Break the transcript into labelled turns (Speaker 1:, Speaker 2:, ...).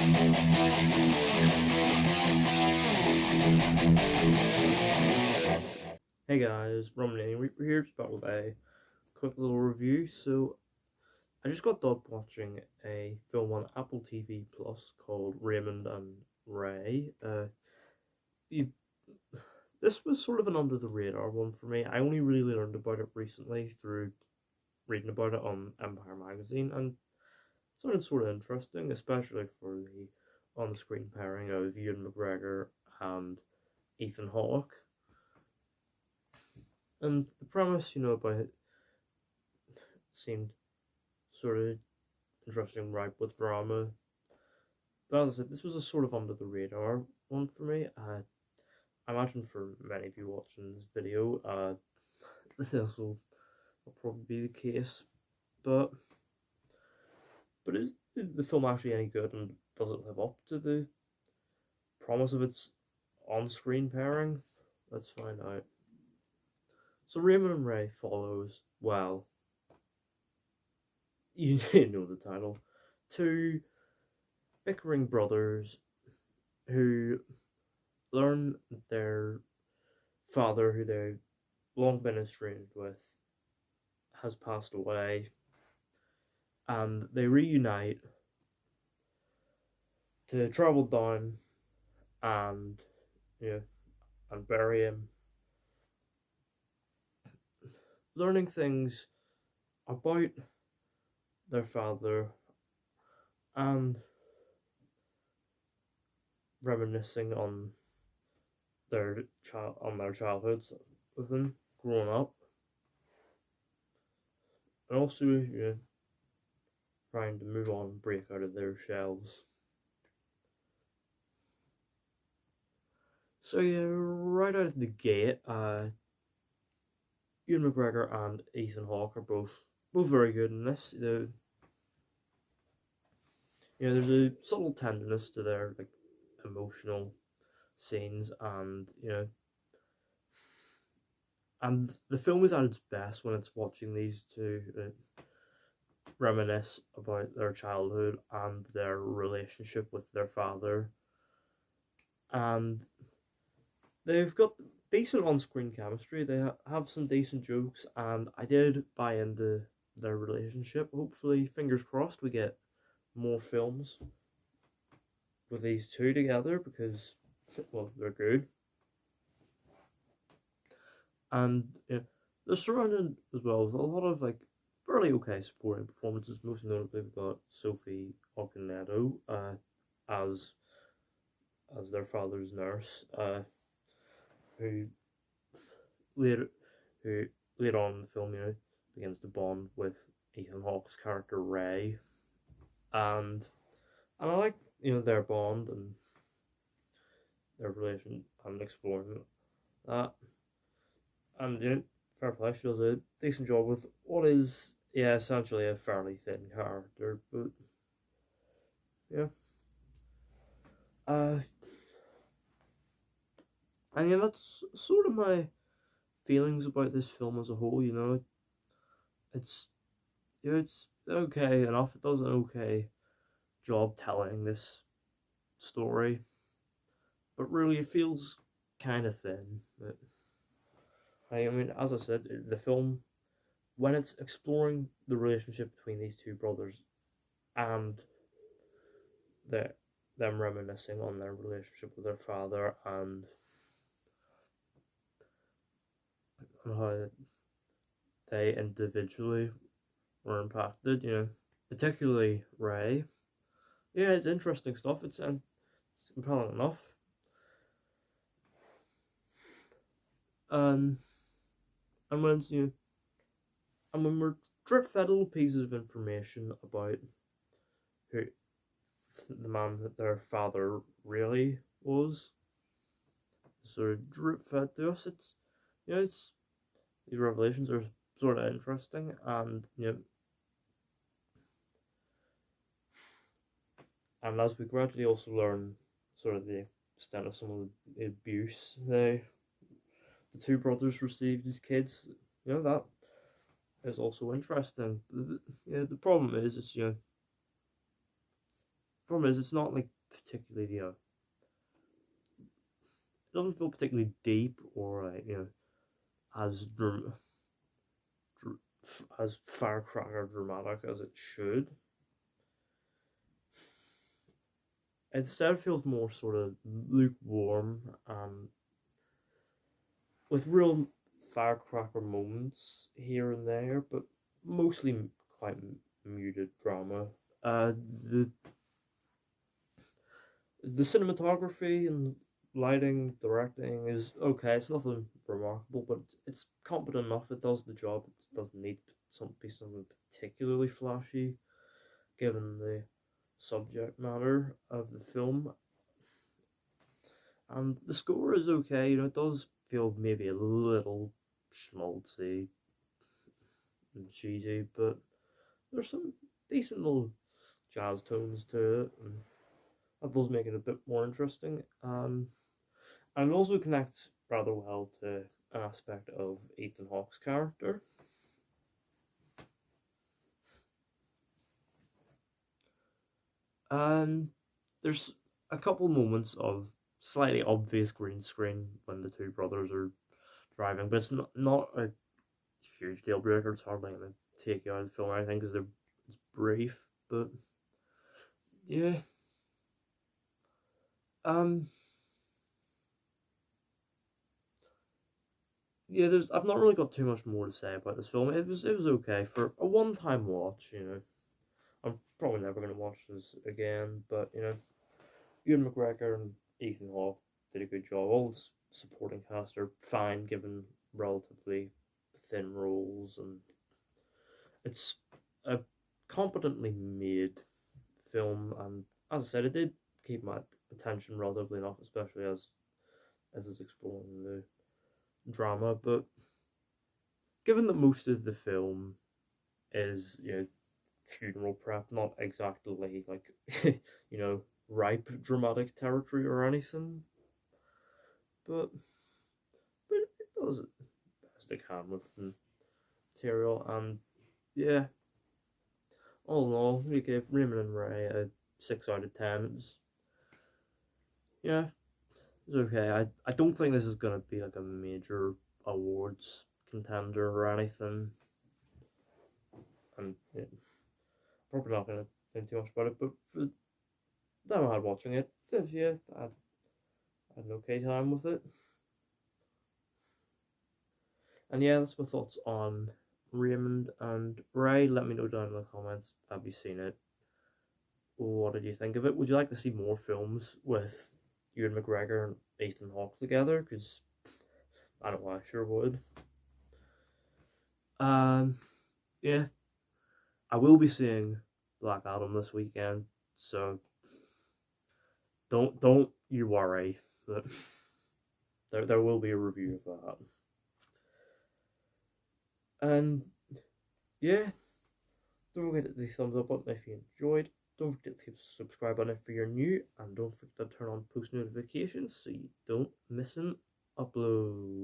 Speaker 1: Hey guys, Raymond Ray here, just back with a quick little review. So, I just got done watching a film on Apple TV Plus called Raymond and Ray. You, this was sort of an under the radar one for me. I only really learned about it recently through reading about it on Empire magazine, and it sounded sort of interesting, especially for the on the screen pairing of Ewan McGregor and Ethan Hawke. And the premise, about it seemed sort of interesting, ripe with drama. But as I said, this was a sort of under the radar one for me. I imagine for many of you watching this video, this will probably be the case. But is the film actually any good, and does it live up to the promise of its on-screen pairing? Let's find out. So Raymond and Ray follows, well, you know the title, two bickering brothers who learn that their father, who they've long been estranged with, has passed away, and they reunite to travel down and and bury him, learning things about their father and reminiscing on their childhoods with them growing up, and also trying to move on and break out of their shells. So right out of the gate, Ewan McGregor and Ethan Hawke are both very good in this. There's a subtle tenderness to their emotional scenes, and and the film is at its best when it's watching these two reminisce about their childhood and their relationship with their father, and they've got decent on-screen chemistry. They have some decent jokes, and I did buy into their relationship. Hopefully, fingers crossed, we get more films with these two together, because, well, they're good. And they're surrounded as well with a lot of fairly okay supporting performances. Most notably, we've got Sophie Okonedo as their father's nurse, who later on in the film, begins to bond with Ethan Hawke's character Ray, and I like their bond and their relation and exploring that. And fair play, she does a decent job with what is essentially a fairly thin character, but and that's sort of my feelings about this film as a whole. It's it's okay enough. It does an okay job telling this story, but really it feels kind of thin. I mean, as I said, the film, when it's exploring the relationship between these two brothers and them reminiscing on their relationship with their father, and how they individually were impacted, particularly Ray. Yeah, it's interesting stuff. It's compelling enough. And when we're drip fed little pieces of information about who the man that their father really was, sort of drip fed to us, it's these revelations are sort of interesting, and and as we gradually also learn sort of the extent of some of the abuse the two brothers received as kids, that is also interesting. The problem is, it's not like particularly, it doesn't feel particularly deep or like, as as firecracker dramatic as it should. Instead, feels more sort of lukewarm and with real firecracker moments here and there, but mostly quite muted drama. Uh, the the cinematography and lighting, directing is okay. It's nothing remarkable, but it's competent enough. It does the job. It doesn't need something particularly flashy, given the subject matter of the film. And the score is okay. It does feel maybe a little schmaltzy and cheesy, but there's some decent little jazz tones to it, and that does make it a bit more interesting. And it also connects rather well to an aspect of Ethan Hawke's character. And there's a couple moments of slightly obvious green screen when the two brothers are driving, but it's not a huge deal breaker. It's hardly going to take you out of the film or anything because it's brief, but yeah. Um, yeah, I've not really got too much more to say about this film. It was okay for a one-time watch. I'm probably never going to watch this again, but Ewan McGregor and Ethan Hawke did a good job. All the supporting cast are fine given relatively thin roles, and it's a competently made film. And as I said, it did keep my attention relatively enough, especially as it's exploring the drama. But given that most of the film is funeral prep, not exactly like ripe dramatic territory or anything, but it does it best it can with the material. And yeah, all in all, we gave Raymond Ray a 6 out of 10. Yeah, it's okay. I don't think this is gonna be like a major awards contender or anything, and probably not gonna think too much about it. But for the time I had watching it, yeah, I had an okay time with it. And yeah, that's my thoughts on Raymond and Ray. Let me know down in the comments. Have you seen it? What did you think of it? Would you like to see more films with Ewan McGregor and Ethan Hawke together? Because I don't know, I sure would. Yeah, I will be seeing Black Adam this weekend, so don't you worry that there will be a review of that. And yeah, don't forget to hit the thumbs up button if you enjoyed. Don't forget to hit the subscribe button if you're new, and don't forget to turn on post notifications so you don't miss an upload.